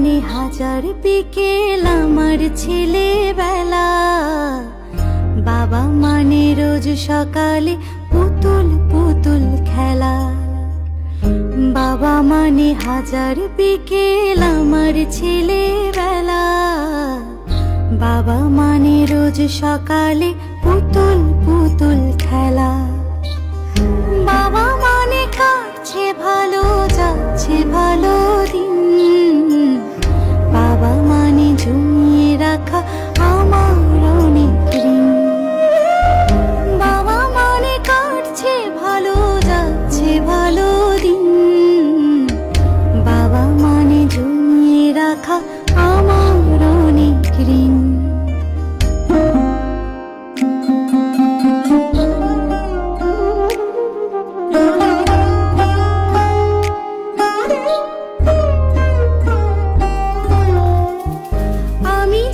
মানে হাজার বিকেল আমার ছেলেবেলা। বাবা মানে রোজ সকালে পুতুল পুতুল খেলা। বাবা মানে হাজার বিকেল আমার ছেলেবেলা। বাবা মানে রোজ সকালে পুতুল পুতুল খেলা। বাবা মানে কাটছে ভালো, যাচ্ছে ভালো দিন। বাবা মানে জমিয়ে রাখা আমার অনেক ঋণ। বাবা মানে কাটছে ভালো, যাচ্ছে ভালো দিন। বাবা মানে জমিয়ে রাখা আমার অনেক ঋণ।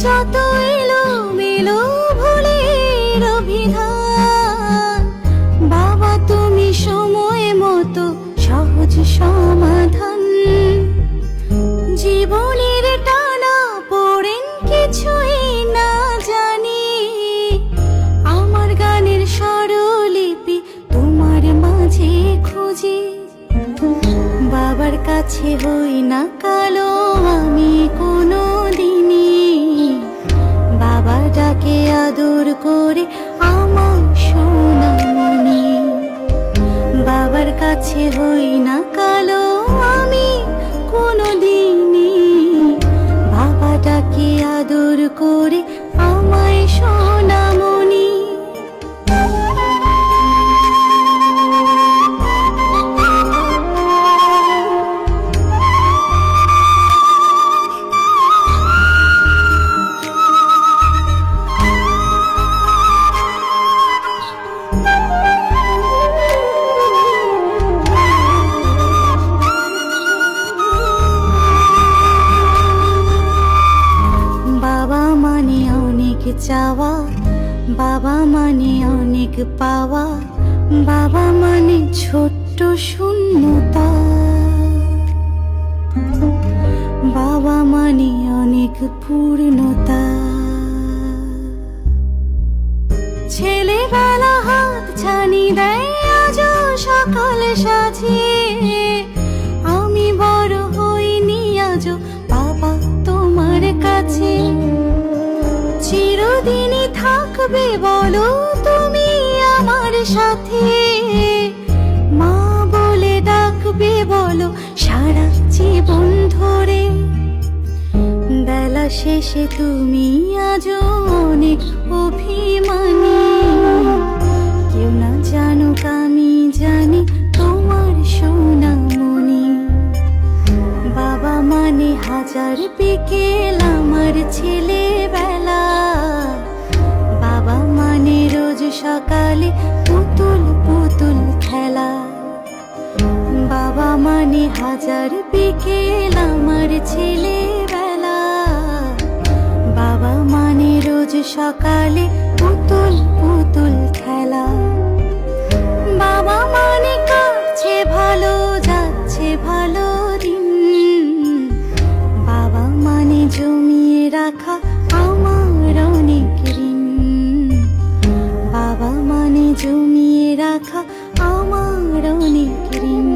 যত এলো মেলো ভুলের অভিধান, বাবা তুমি সময় মতো সহজ সমাধান। জীবনের টানা পড়েন কিছুই না জানি, আমার গানের স্বরলিপি তোমার মাঝে খুঁজি। বাবার কাছে হই না কালো আমি কোনো দিনই, বাবা ডাকে আদর করে আমার সোনামণি। বাবার কাছে হই না কালো আমি কোনো দিনই, বাবা ডাকে আদর করে আমায় সোনামণি। চাওয়া, বাবা মানে অনেক পাওয়া। বাবা মানে ছোট্ট শূন্যতা। বাবা মানে অনেক পূর্ণতা। ছেলেবেলা হাত ছানি দেয় আজও সকাল সাজিয়ে। আমি বড় হইনি আজও বাবা তোমার কাছে। চিরদিনই থাকবে বলো তুমি আমার সাথে, মা বলে ডাকবে বলো সারা জীবন ধরে। বেলা শেষে তুমি আজও অনেক অভিমানী, কেউ না জানুক আমি জানি তোমার সোনামণি। বাবা মানে হাজার বিকেল আমার ছেলেবেলা। বাবা মানে রোজ সকালে পুতুল পুতুল খেলা। বাবা মানে হাজার বিকেল আমার ছেলেবেলা। বাবা মানে রোজ সকালে পুতুল পুতুল খেলা। বাবা মানে কাটছে ভালো, যাচ্ছে ভালো দিন। বাবা মানে জমিয়ে রাখা আমার অনেক ঋণ। বাবা মানে জমিয়ে রাখা আমার অনেক ঋণ।